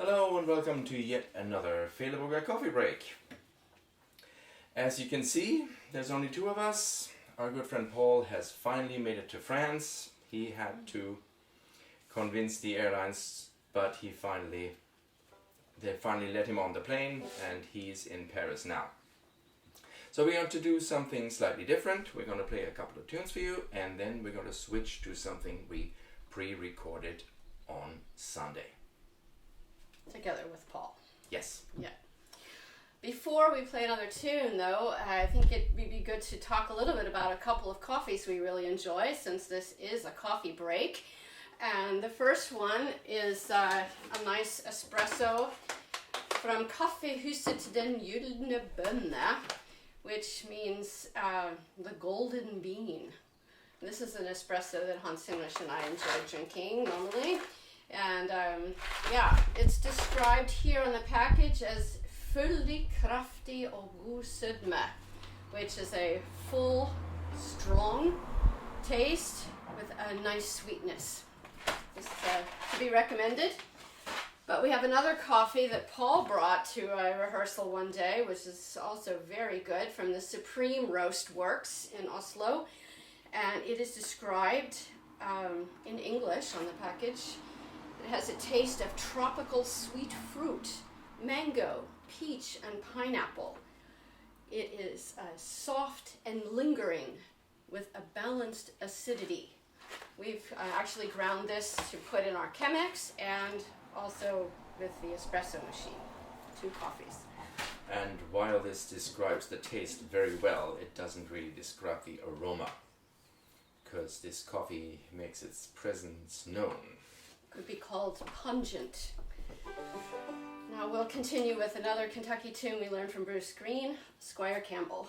Hello and welcome to yet another Feleboga coffee break. As you can see, there's only two of us. Our good friend Paul has finally made it to France. He had to convince the airlines, but they finally let him on the plane and he's in Paris now. So we're going to do something slightly different. We're going to play a couple of tunes for you and then we're going to switch to something we pre-recorded on Sunday. Together with Paul. Yes. Yeah. Before we play another tune, though, I think it would be good to talk a little bit about a couple of coffees we really enjoy, since this is a coffee break. And the first one is a nice espresso from Kaffehuset den Gyllene Bönne, which means the golden bean. This is an espresso that Hans English and I enjoy drinking normally. And it's described here on the package as fyldig, kraftig og god sødme, which is a full, strong taste with a nice sweetness. This is to be recommended. But we have another coffee that Paul brought to a rehearsal one day, which is also very good, from the Supreme Roast Works in Oslo. And it is described in English on the package. It has a taste of tropical sweet fruit, mango, peach, and pineapple. It is soft and lingering with a balanced acidity. We've actually ground this to put in our Chemex and also with the espresso machine. 2 coffees. And while this describes the taste very well, it doesn't really describe the aroma, because this coffee makes its presence known. Could be called pungent. Now we'll continue with another Kentucky tune we learned from Bruce Greene, Squire Campbell.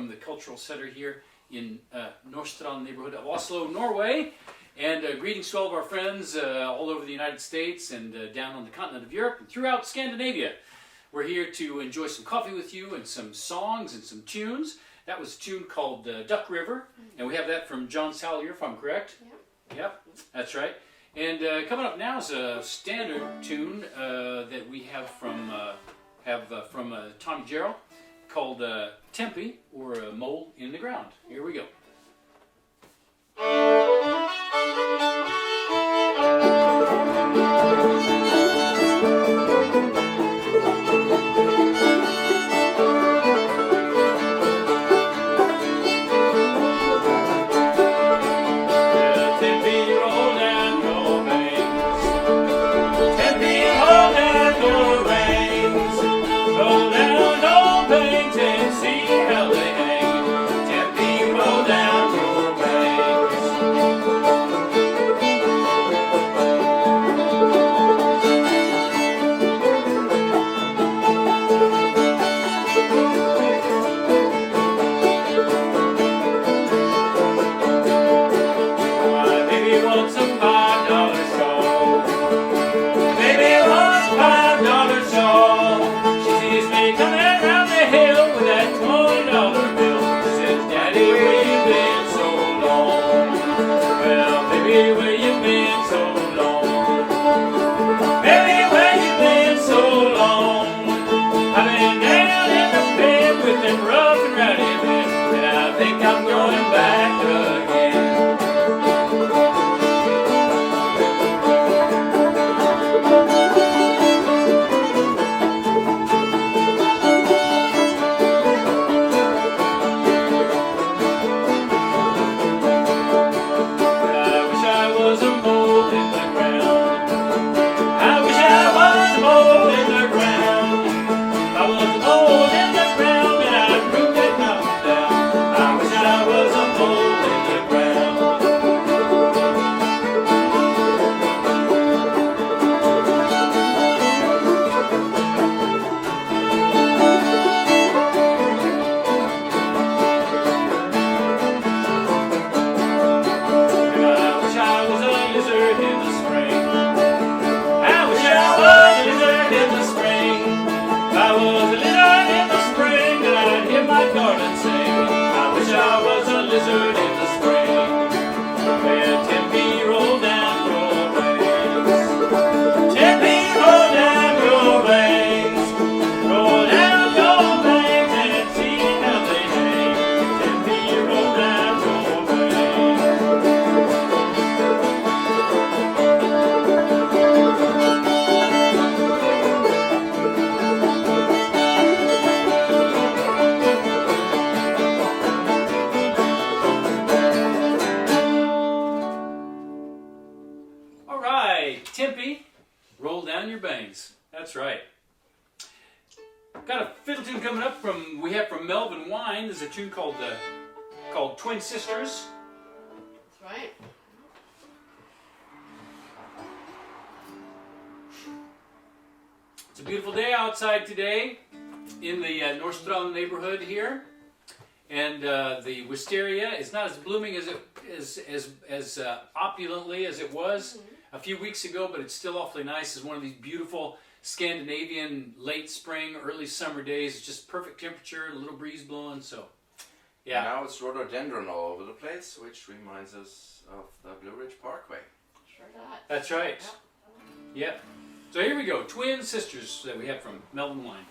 from the Cultural Center here in Nordstrand neighborhood of Oslo, Norway. And greetings to all of our friends all over the United States and down on the continent of Europe and throughout Scandinavia. We're here to enjoy some coffee with you and some songs and some tunes. That was a tune called Duck River, and we have that from John Salyer, if I'm correct. Yep, that's right. And coming up now is a standard tune that we have from Tommy Jarrell called Tempe, or a Mole in the Ground. Here we go. Tempe, roll down your bangs. That's right. Got a fiddle tune coming up from Melvin Wine. There's a tune called Twin Sisters. That's right. It's a beautiful day outside today in the Nordstrand neighborhood here, and the wisteria is not as blooming as opulently as it was a few weeks ago, but it's still awfully nice. It's one of these beautiful Scandinavian late spring, early summer days. It's just perfect temperature, a little breeze blowing, so yeah. Now it's rhododendron all over the place, which reminds us of the Blue Ridge Parkway. Sure does. That's right. Yep. So here we go, Twin Sisters that we have from Melvin Wine.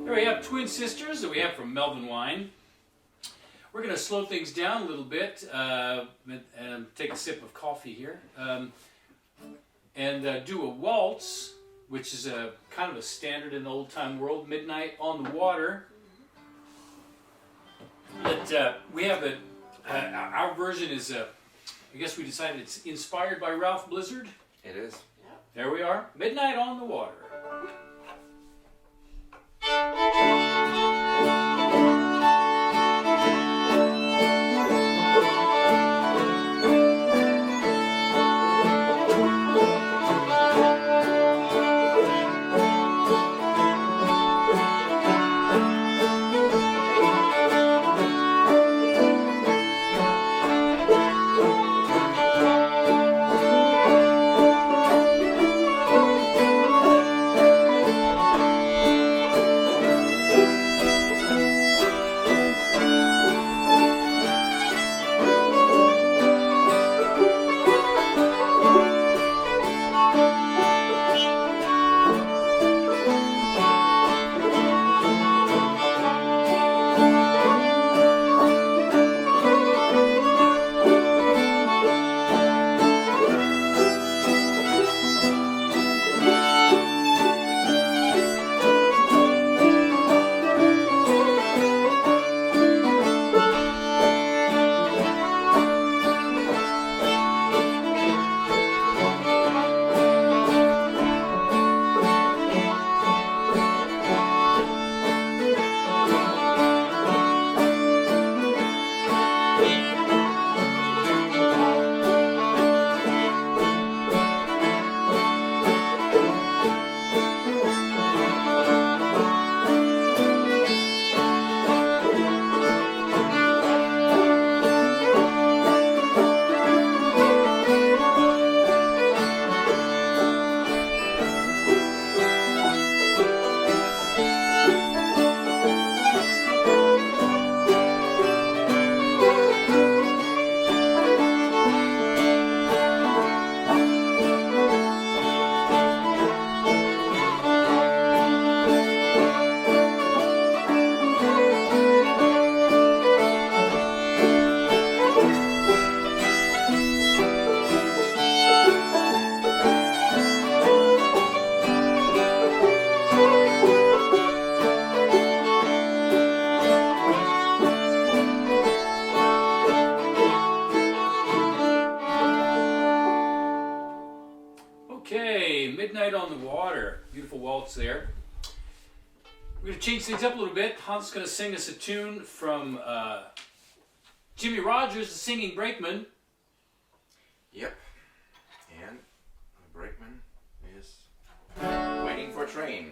Here we have Twin Sisters that we have from Melvin Wine. We're going to slow things down a little bit and take a sip of coffee here. And do a waltz, which is a kind of a standard in the old-time world, Midnight on the Water. That we have our version is, I guess we decided it's inspired by Ralph Blizard. It is. Yep. There we are, Midnight on the Water. Midnight on the Water. Beautiful waltz there. We're going to change things up a little bit. Hans is going to sing us a tune from Jimmie Rodgers, the singing brakeman. Yep. And the brakeman is waiting for a train.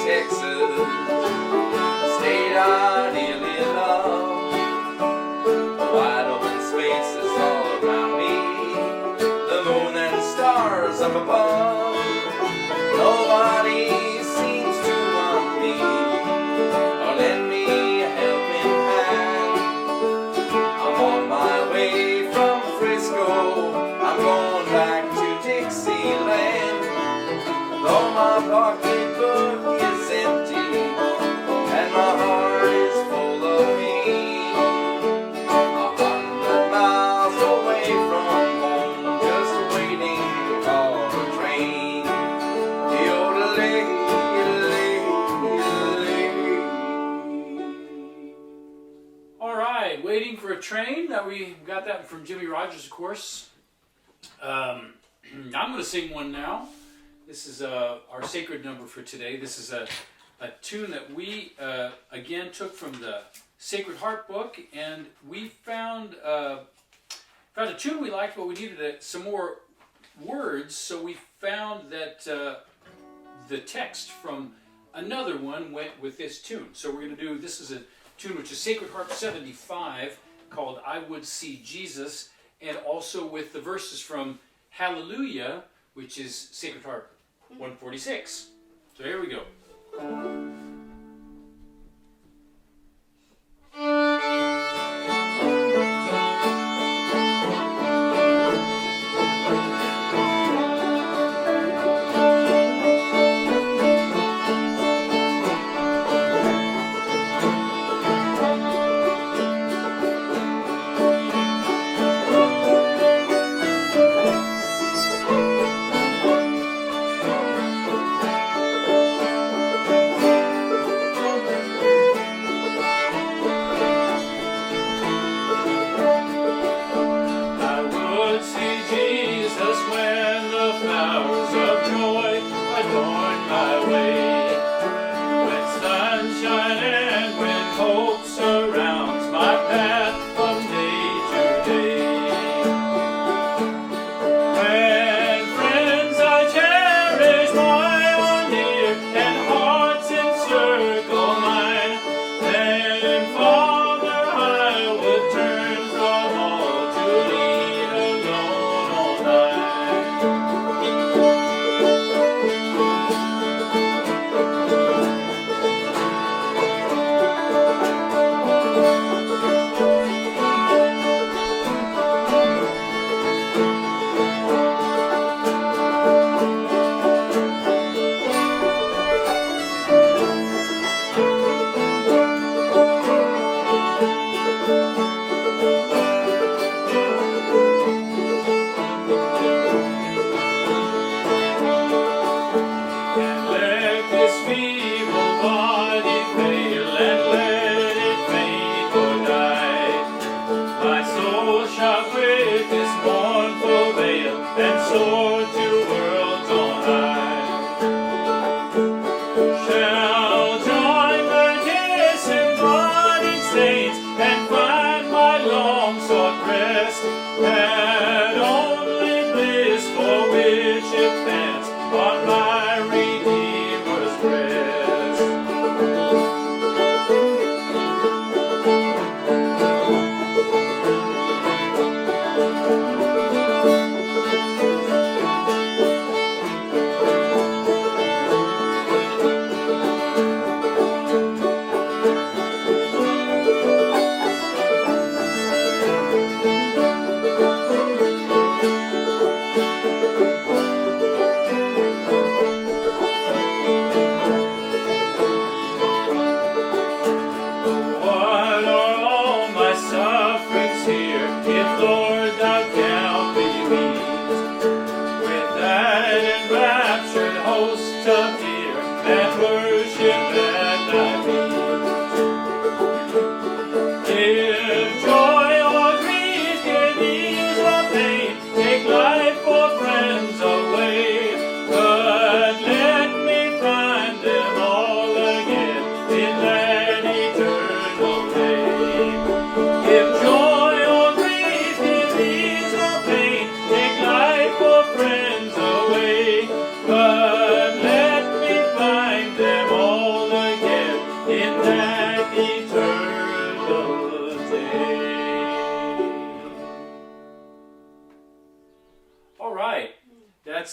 Texas, state I nearly Waiting for a Train. We got that from Jimmie Rodgers, of course. I'm going to sing one now. This is our sacred number for today. This is a tune that we, again, took from the Sacred Harp book, and we found a tune we liked, but we needed some more words, so we found that the text from another one went with this tune. So we're going to do, this is a tune which is Sacred Harp 75, called I Would See Jesus, and also with the verses from Hallelujah, which is Sacred Harp 146. So here we go.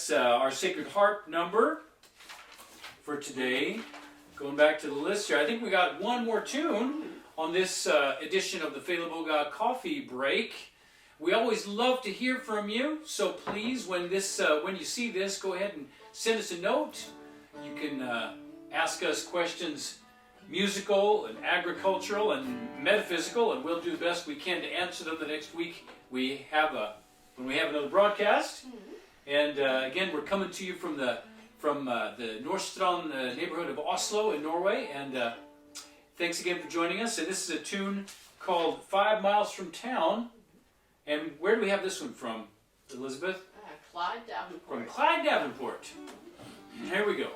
Our Sacred Harp number for today. Going back to the list here, I think we got one more tune on this edition of the Feleboga Coffee Break. We always love to hear from you, so please, when you see this, go ahead and send us a note. You can ask us questions, musical and agricultural and metaphysical, and we'll do the best we can to answer them the next week when we have another broadcast. And again, we're coming to you from the Nordstrand neighborhood of Oslo in Norway. And thanks again for joining us. And this is a tune called 5 Miles from Town. And where do we have this one from, Elizabeth? Clyde Davenport. From Clyde Davenport. Here we go.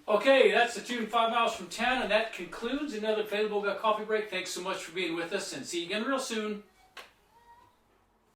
Okay, that's the tune 5 Miles from Town, and that concludes another Feleboga Coffee Break. Thanks so much for being with us, and see you again real soon.